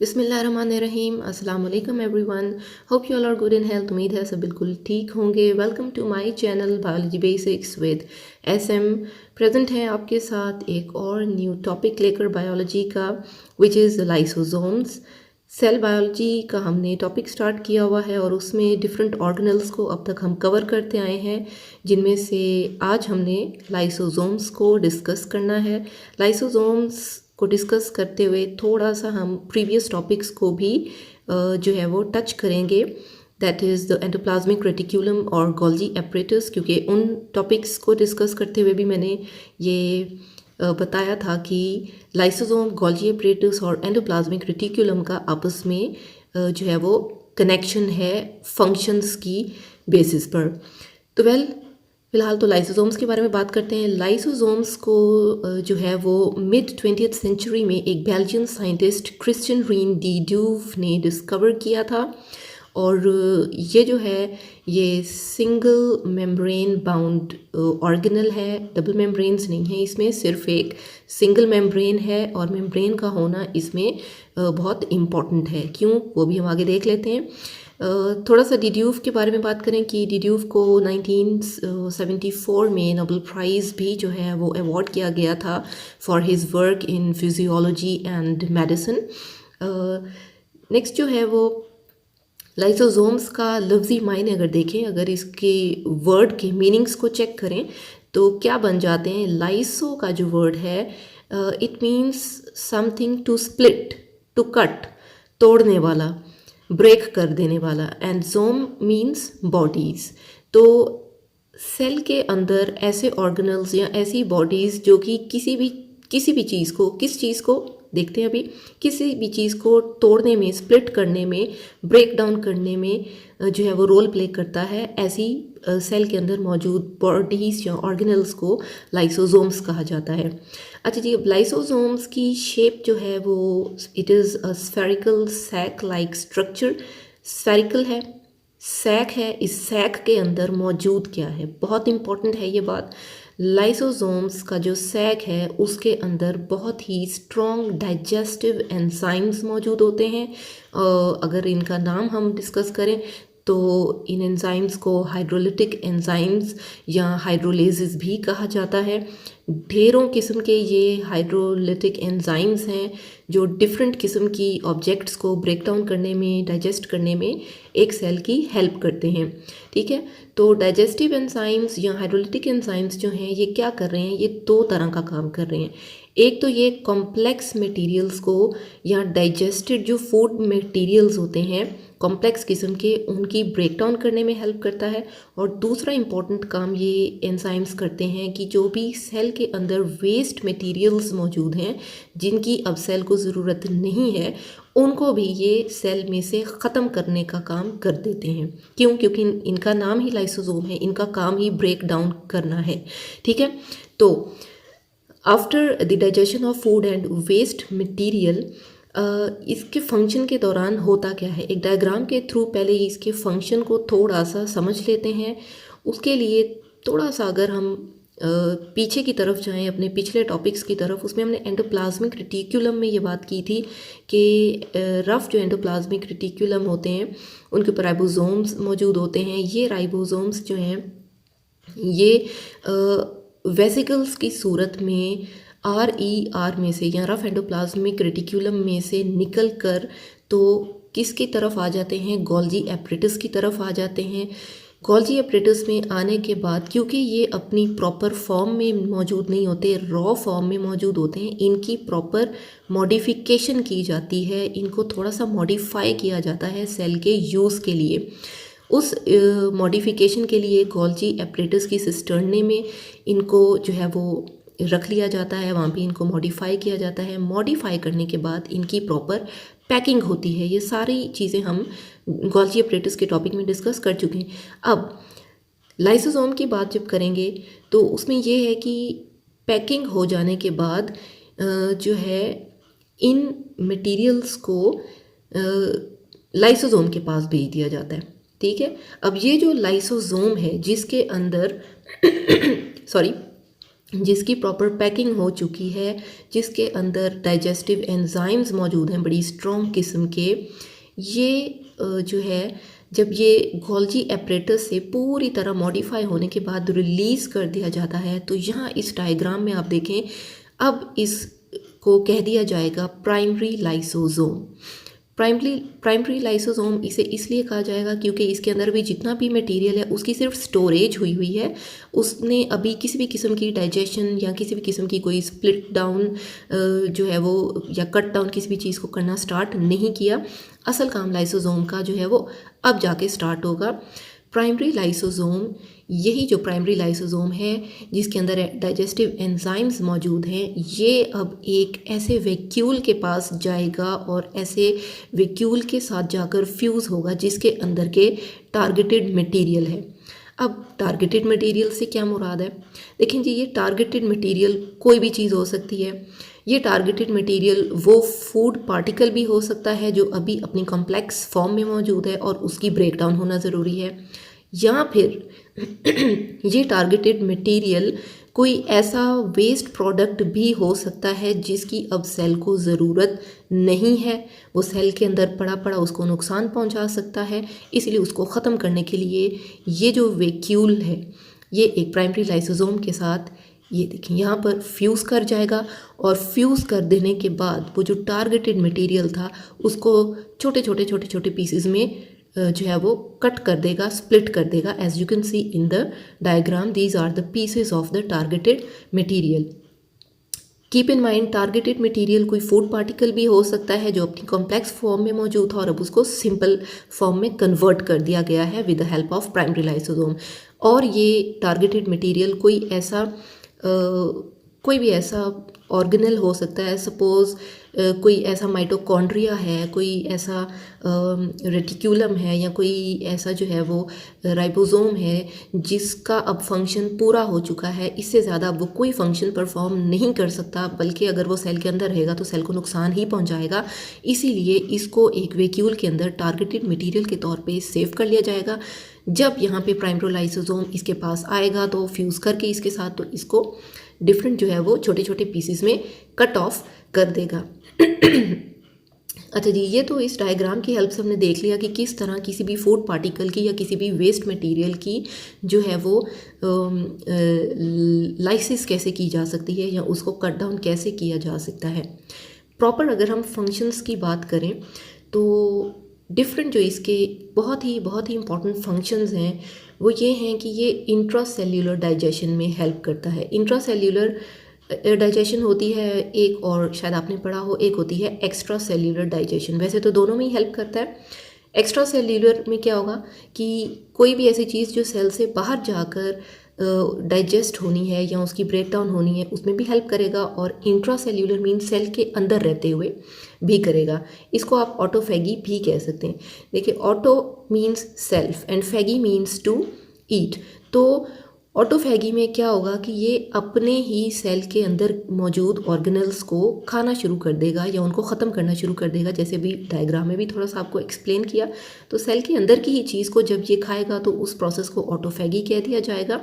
बिस्मिल्लाहिर्रहमानिर्रहीम अस्सलाम वालेकुम everyone. Hope you all are good in health. उम्मीद है सब बिल्कुल ठीक होंगे। Welcome to my channel biology basics with SM. Present है आपके साथ एक और न्यू टॉपिक लेकर बायोलॉजी का, which is lysosomes. Cell biology का हमने टॉपिक स्टार्ट किया हुआ है और उसमें डिफरेंट ऑर्गेनल्स को अब तक हम कवर करते आए हैं, जिनमें से आज हमने लाइसोसोम्स को डिस्कस करना है। लाइसोसोम्स को डिस्कस करते हुए थोड़ा सा हम प्रीवियस टॉपिक्स को भी जो है वो टच करेंगे, that is the endoplasmic reticulum और गोल्जी एपरेटस, क्योंकि उन टॉपिक्स को डिस्कस करते हुए भी मैंने ये बताया था कि लाइसोसोम, गोल्जी एपरेटस और एंडोप्लाज्मिक रेटिक्यूलम का आपस में जो है वो कनेक्शन है फंक्शंस की बेसिस पर। तो फिलहाल तो लाइसोसोम्स के बारे में बात करते हैं। लाइसोसोम्स को जो है वो मिड 20th सेंचुरी में एक Belgian scientist Christian René de Duve ने डिस्कवर किया था, और ये जो है ये सिंगल मेम्ब्रेन बाउंड ऑर्गेनल है, डबल मेम्ब्रेन्स नहीं है इसमें, सिर्फ एक सिंगल मेम्ब्रेन है, और मेम्ब्रेन का होना इसमें बहुत इम्पॉर्टेंट है। क्यों, वो भी हम आगे देख लेते हैं। थोड़ा सा डिड्यूव के बारे में बात करें कि डिड्यूव को 1974 में नोबेल प्राइज़ भी जो है वो अवार्ड किया गया था for his work in physiology and medicine. Next जो है वो लाइसोसोम्स का लफ्ज़ी मायने अगर देखें, अगर इसके वर्ड के मीनिंग्स को चेक करें तो क्या बन जाते हैं। लाइसो का जो वर्ड है it means something to split, to cut, तोड़ने वाला, ब्रेक कर देने वाला, एंड जोम मीन्स बॉडीज़। तो सेल के अंदर ऐसे ऑर्गेनल्स या ऐसी बॉडीज़ जो कि किसी भी चीज़ को, किस चीज़ को देखते हैं अभी, किसी भी चीज़ को तोड़ने में, स्प्लिट करने में, ब्रेक डाउन करने में जो है वो रोल प्ले करता है, ऐसी सेल के अंदर मौजूद बॉडीज़ या ऑर्गेनल्स को लाइसोसोम्स कहा जाता है। अच्छा जी, अब लाइसोसोम्स की शेप जो है वो it is a spherical sac like structure. Spherical है, सैक है, इस सैक के अंदर मौजूद क्या है, बहुत इंपॉर्टेंट है ये बात। लाइसोसोम्स का जो सैक है उसके अंदर बहुत ही स्ट्रॉन्ग डाइजेस्टिव एंजाइम्स मौजूद होते हैं। अगर इनका नाम हम डिस्कस करें तो इन एंजाइम्स को हाइड्रोलिटिक एंजाइम्स या हाइड्रोलेसिस भी कहा जाता है। ढेरों किस्म के ये हाइड्रोलिटिक एंजाइम्स हैं जो डिफरेंट किस्म की ऑब्जेक्ट्स को ब्रेक डाउन करने में, डाइजेस्ट करने में एक सेल की हेल्प करते हैं। ठीक है, तो डाइजेस्टिव एंजाइम्स या हाइड्रोलिटिक एंजाइम्स जो हैं ये क्या कर रहे हैं, ये दो तरह का काम कर रहे हैं। एक तो ये कॉम्प्लेक्स मटेरियल्स को या डाइजेस्टेड जो फूड मटेरियल्स होते हैं कॉम्प्लेक्स किस्म के, उनकी ब्रेक डाउन करने में हेल्प करता है। और दूसरा इम्पॉर्टेंट काम ये एंजाइम्स करते हैं कि जो भी सेल के अंदर वेस्ट मटेरियल्स मौजूद हैं जिनकी अब सेल को ज़रूरत नहीं है, उनको भी ये सेल में से ख़त्म करने का काम कर देते हैं। क्यों, क्योंकि इनका नाम ही लाइसोसोम है, इनका काम ही ब्रेक डाउन करना है। ठीक है, तो after the digestion of food and waste material, इसके फंक्शन के दौरान होता क्या है, एक डायग्राम के थ्रू पहले इसके फंक्शन को थोड़ा सा समझ लेते हैं। उसके लिए थोड़ा सा अगर हम पीछे की तरफ जाएं, अपने पिछले टॉपिक्स की तरफ, उसमें हमने एंडोप्लाज्मिक रेटिक्यूलम में ये बात की थी कि रफ जो एंडोप्लाज्मिक रेटिक्यूलम होते हैं उनके ऊपर राइबोसोम्स मौजूद होते हैं। ये राइबोसोम्स जो हैं ये वेसिकल्स की सूरत में RER में से या रफ एंडोप्लाज्मिक रेटिक्यूलम में से निकल कर तो किसकी तरफ आ जाते हैं, गोल्जी एपरेटस की तरफ आ जाते हैं। गोल्जी एपरेटस में आने के बाद, क्योंकि ये अपनी प्रॉपर फॉर्म में मौजूद नहीं होते, रॉ फॉर्म में मौजूद होते हैं, इनकी प्रॉपर मॉडिफिकेशन की जाती है, इनको थोड़ा सा मॉडिफाई किया जाता है सेल के यूज़ के लिए। उस मॉडिफिकेशन के लिए गोल्जी एपरेटस की सिस्टर्ने में इनको जो है वो रख लिया जाता है, वहाँ पे इनको मॉडिफाई किया जाता है। मॉडिफाई करने के बाद इनकी प्रॉपर पैकिंग होती है। ये सारी चीज़ें हम गोल्जी एपरेटस के टॉपिक में डिस्कस कर चुके हैं। अब लाइसोसोम की बात जब करेंगे तो उसमें ये है कि पैकिंग हो जाने के बाद जो है इन मटेरियल्स को लाइसोसोम के पास भेज दिया जाता है। ठीक है, अब ये जो लाइसोसोम है जिसके अंदर सॉरी जिसकी प्रॉपर पैकिंग हो चुकी है, जिसके अंदर डाइजेस्टिव एंजाइम्स मौजूद हैं बड़ी स्ट्रॉन्ग किस्म के, ये जो है जब ये गोल्जी एपरेटस से पूरी तरह मॉडिफाई होने के बाद रिलीज़ कर दिया जाता है, तो यहाँ इस डायग्राम में आप देखें, अब इसको कह दिया जाएगा प्राइमरी लाइसोसोम। प्राइमरी लाइसोसोम इसे इसलिए कहा जाएगा क्योंकि इसके अंदर भी जितना भी मटेरियल है उसकी सिर्फ स्टोरेज हुई हुई है, उसने अभी किसी भी किस्म की डाइजेशन या किसी भी किस्म की कोई स्प्लिट डाउन जो है वो या कट डाउन किसी भी चीज़ को करना स्टार्ट नहीं किया। असल काम लाइसोसोम का जो है वो अब जाके स्टार्ट होगा। प्राइमरी लाइसोसोम, यही जो प्राइमरी लाइसोसोम है जिसके अंदर डाइजेस्टिव एंजाइम्स मौजूद हैं, ये अब एक ऐसे वैक्यूल के पास जाएगा और ऐसे वैक्यूल के साथ जाकर फ्यूज़ होगा जिसके अंदर के टारगेटेड मटेरियल है। अब टारगेटेड मटेरियल से क्या मुराद है? देखें जी, ये टारगेटेड मटेरियल कोई भी चीज़ हो सकती है। ये टारगेटेड मटेरियल वो फूड पार्टिकल भी हो सकता है जो अभी अपनी कॉम्प्लेक्स फॉर्म में मौजूद है और उसकी ब्रेकडाउन होना ज़रूरी है, या फिर ये टारगेटेड मटेरियल कोई ऐसा वेस्ट प्रोडक्ट भी हो सकता है जिसकी अब सेल को ज़रूरत नहीं है, वो सेल के अंदर पड़ा पड़ा उसको नुकसान पहुंचा सकता है, इसलिए उसको ख़त्म करने के लिए ये जो वैक्यूल है ये एक प्राइमरी लाइसोसोम के साथ, ये देखें यहाँ पर फ्यूज़ कर जाएगा और फ्यूज़ कर देने के बाद वो जो टारगेटेड मटेरियल था उसको छोटे छोटे छोटे छोटे पीसेस में जो है वो कट कर देगा, स्प्लिट कर देगा। As you can see in the diagram, these are the pieces of the targeted material. Keep in mind, targeted material कोई फूड पार्टिकल भी हो सकता है जो अपनी कॉम्प्लेक्स फॉर्म में मौजूद था और अब उसको सिंपल फॉर्म में कन्वर्ट कर दिया गया है with the help of primary lysosome. और ये टारगेटेड मटेरियल कोई भी ऐसा ऑर्गेनल हो सकता है, सपोज़ कोई ऐसा माइटोकॉन्ड्रिया है, कोई ऐसा रेटिक्यूलम है, या कोई ऐसा जो है वो राइबोसोम है जिसका अब फंक्शन पूरा हो चुका है, इससे ज़्यादा अब वो कोई फंक्शन परफॉर्म नहीं कर सकता, बल्कि अगर वो सेल के अंदर रहेगा तो सेल को नुकसान ही पहुंचाएगा। इसीलिए इसको एक वैक्यूल के अंदर टारगेटेड मटेरियल के तौर पे सेव कर लिया जाएगा। जब यहाँ पे प्राइमरी लाइसोसोम इसके पास आएगा तो फ्यूज़ करके इसके साथ तो इसको डिफरेंट जो है वो छोटे छोटे पीसेस में कट ऑफ कर देगा। अच्छा जी, ये तो इस डायग्राम की हेल्प से हमने देख लिया कि किस तरह किसी भी फूड पार्टिकल की या किसी भी वेस्ट मटेरियल की जो है वो लाइसिस कैसे की जा सकती है या उसको कट डाउन कैसे किया जा सकता है। प्रॉपर अगर हम फंक्शंस की बात करें तो डिफरेंट जो इसके बहुत ही इंपॉर्टेंट फंक्शंस हैं वो ये हैं कि ये इंट्रासेल्यूलर डाइजेशन में हेल्प करता है। इंट्रासेल्यूलर डाइजेशन होती है एक, और शायद आपने पढ़ा हो, एक होती है एक्स्ट्रा सेल्यूलर डाइजेशन। वैसे तो दोनों में ही हेल्प करता है। एक्स्ट्रा सेल्यूलर में क्या होगा कि कोई भी ऐसी चीज़ जो सेल से बाहर जाकर डाइजेस्ट होनी है या उसकी ब्रेक डाउन होनी है उसमें भी हेल्प करेगा, और इंट्रा सेल्यूलर मीन सेल के अंदर रहते हुए भी करेगा। इसको आप ऑटोफैगी भी कह सकते हैं। देखिए, auto means self and phagy means to eat. तो ऑटोफैगी में क्या होगा कि ये अपने ही सेल के अंदर मौजूद ऑर्गेनल्स को खाना शुरू कर देगा या उनको ख़त्म करना शुरू कर देगा। जैसे भी डायग्राम में भी थोड़ा सा आपको एक्सप्लेन किया, तो सेल के अंदर की ही चीज़ को जब ये खाएगा तो उस प्रोसेस को ऑटोफैगी कह दिया जाएगा।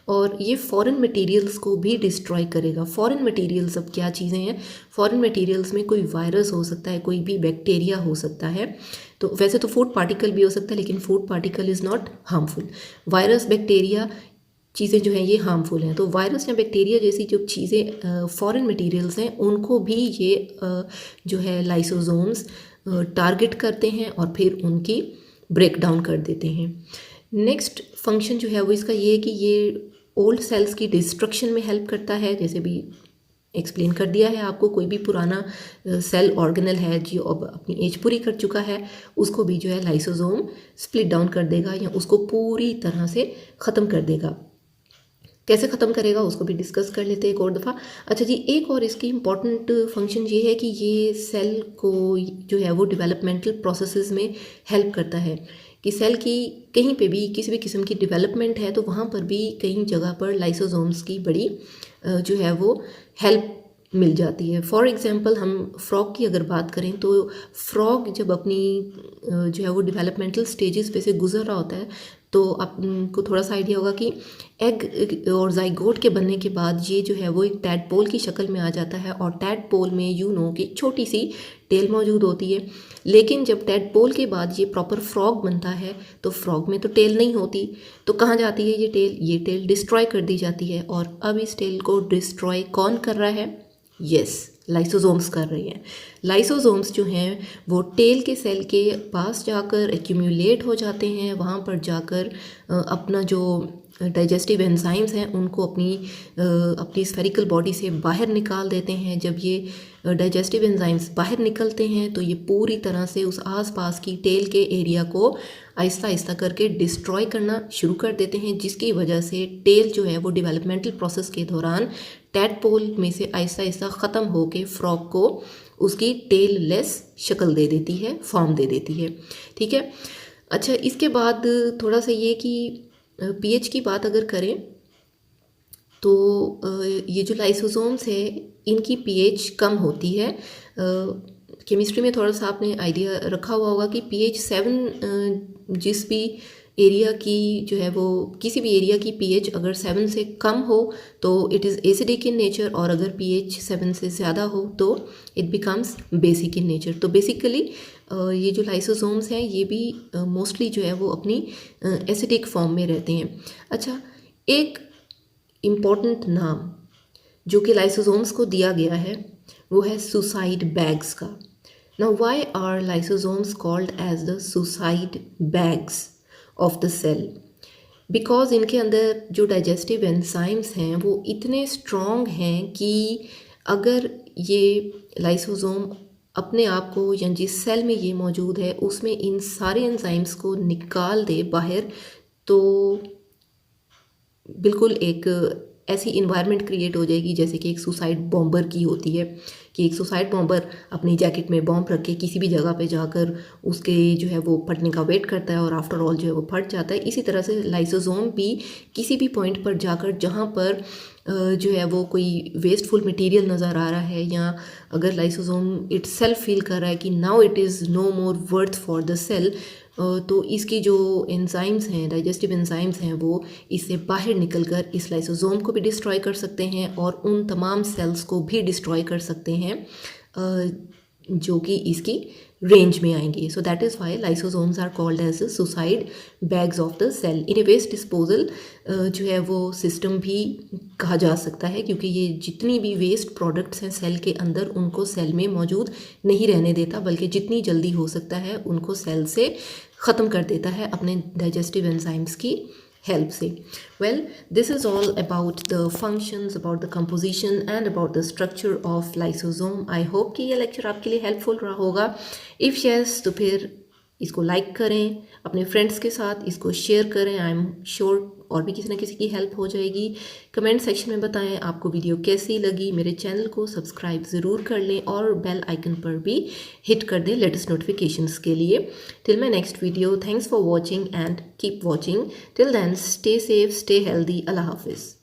और ये फॉरेन मटेरियल्स को भी डिस्ट्रॉय करेगा। फॉरेन मटेरियल्स अब क्या चीज़ें हैं? फॉरेन मटेरियल्स में कोई वायरस हो सकता है, कोई भी बैक्टीरिया हो सकता है। तो वैसे तो फूड पार्टिकल भी हो सकता है, लेकिन food particle is not harmful. Virus, bacteria चीज़ें जो हैं ये हार्मफुल हैं। तो वायरस या बैक्टीरिया जैसी जो चीज़ें फॉरेन मटेरियल्स हैं उनको भी ये जो है लाइसोसोम्स टारगेट करते हैं और फिर उनकी ब्रेक डाउन कर देते हैं। नेक्स्ट फंक्शन जो है वो इसका ये है कि ये ओल्ड सेल्स की डिस्ट्रक्शन में हेल्प करता है। जैसे भी एक्सप्लेन कर दिया है आपको, कोई भी पुराना सेल ऑर्गेनल है जो अब अपनी एज पूरी कर चुका है उसको भी जो है लाइसोसोम स्प्लिट डाउन कर देगा या उसको पूरी तरह से ख़त्म कर देगा। कैसे ख़त्म करेगा उसको भी डिस्कस कर लेते हैं एक और दफ़ा। अच्छा जी, एक और इसकी इम्पॉर्टेंट फंक्शन ये है कि ये सेल को जो है वो डेवलपमेंटल प्रोसेसेस में हेल्प करता है कि सेल की कहीं पे भी किसी भी किस्म की डेवलपमेंट है तो वहाँ पर भी कई जगह पर लाइसोसोम्स की बड़ी जो है वो हेल्प मिल जाती है। फॉर एग्ज़ाम्पल हम फ्रॉग की अगर बात करें तो फ्रॉग जब अपनी जो है वो डेवलपमेंटल स्टेजेस पे से गुजर रहा होता है तो आपको थोड़ा सा आइडिया होगा कि एग और जाइगोट के बनने के बाद ये जो है वो एक टैडपोल की शक्ल में आ जाता है, और टैडपोल में यू नो कि छोटी सी टेल मौजूद होती है। लेकिन जब टैडपोल के बाद ये प्रॉपर फ्रॉग बनता है तो फ्रॉग में तो टेल नहीं होती, तो कहाँ जाती है ये टेल डिस्ट्रॉय कर दी जाती है। और अब इस टेल को डिस्ट्रॉय कौन कर रहा है? यस, लाइसोसोम्स कर रहे हैं। लाइसोसोम्स जो हैं वो टेल के सेल के पास जाकर एक्यूमुलेट हो जाते हैं, वहाँ पर जाकर अपना जो डाइजेस्टिव एंजाइम्स हैं उनको अपनी स्फेरिकल बॉडी से बाहर निकाल देते हैं। जब ये डाइजेस्टिव एंजाइम्स बाहर निकलते हैं तो ये पूरी तरह से उस आसपास की टेल के एरिया को आहिस्ता आहिस्ता करके डिस्ट्रॉय करना शुरू कर देते हैं, जिसकी वजह से टेल जो है वो डेवलपमेंटल प्रोसेस के दौरान टैडपोल में से आहिस्ता आहिस्ता ख़त्म होकर फ्रॉग को उसकी टेल लेस शक्ल दे देती है, फॉर्म दे देती है। ठीक है। अच्छा, इसके बाद थोड़ा सा ये कि पीएच की बात अगर करें तो ये जो लाइसोसोम्स है इनकी पीएच कम होती है। केमिस्ट्री में थोड़ा सा आपने आइडिया रखा हुआ होगा कि पीएच 7 जिस भी एरिया की जो है वो किसी भी एरिया की पीएच अगर 7 से कम हो तो it is acidic in nature, और अगर पीएच 7 से ज़्यादा हो तो it becomes basic in nature. तो बेसिकली ये जो लाइसोसोम्स हैं ये भी मोस्टली जो है वो अपनी एसिडिक फॉर्म में रहते हैं। अच्छा, एक इम्पॉर्टेंट नाम जो कि लाइसोसोम्स को दिया गया है वो है सुसाइड बैग्स का। Now why are lysosomes called as the suicide bags of the cell? Because इनके अंदर जो डाइजेस्टिव एंजाइम्स हैं वो इतने स्ट्रॉन्ग हैं कि अगर ये लाइसोसोम अपने आप को या जिस सेल में ये मौजूद है उसमें इन सारे एंजाइम्स को निकाल दे बाहर, तो बिल्कुल एक ऐसी इन्वायरमेंट क्रिएट हो जाएगी जैसे कि एक सुसाइड बॉम्बर की होती है, कि एक सुसाइड बॉम्बर अपनी जैकेट में बॉम्ब रख के किसी भी जगह पे जाकर उसके जो है वो फटने का वेट करता है और आफ्टर ऑल जो है वो फट जाता है। इसी तरह से लाइसोसोम भी किसी भी पॉइंट पर जाकर जहाँ पर जो है वो कोई वेस्टफुल मटेरियल नज़र आ रहा है, या अगर लाइसोसोम इट सेल्फ फील कर रहा है कि now it is no more worth for the cell, तो इसकी जो एंजाइम्स हैं, डाइजेस्टिव एंजाइम्स हैं, वो इससे बाहर निकलकर इस लाइसोसोम को भी डिस्ट्रॉय कर सकते हैं और उन तमाम सेल्स को भी डिस्ट्रॉय कर सकते हैं जो कि इसकी रेंज में आएंगे। So that is why lysosomes are called as suicide bags of the cell. इन्हें वेस्ट डिस्पोजल जो है वो सिस्टम भी कहा जा सकता है, क्योंकि ये जितनी भी वेस्ट प्रोडक्ट्स हैं सेल के अंदर उनको सेल में मौजूद नहीं रहने देता, बल्कि जितनी जल्दी हो सकता है उनको सेल से ख़त्म कर देता है अपने डाइजेस्टिव एंजाइम्स की help से। Well, this is all about the functions, about the composition and about the structure of lysosome. I hope कि ये लेक्चर आपके लिए हेल्पफुल रहा होगा। If yes, तो फिर इसको लाइक करें, अपने फ्रेंड्स के साथ इसको शेयर करें। आई एम श्योर और भी किसी न किसी की हेल्प हो जाएगी। कमेंट सेक्शन में बताएं आपको वीडियो कैसी लगी। मेरे चैनल को सब्सक्राइब ज़रूर कर लें और बेल आइकन पर भी हिट कर दें लेटेस्ट नोटिफिकेशंस के लिए। Till my next video, thanks for watching and keep watching. Till then, stay safe, stay healthy. अल्लाह हाफिज़।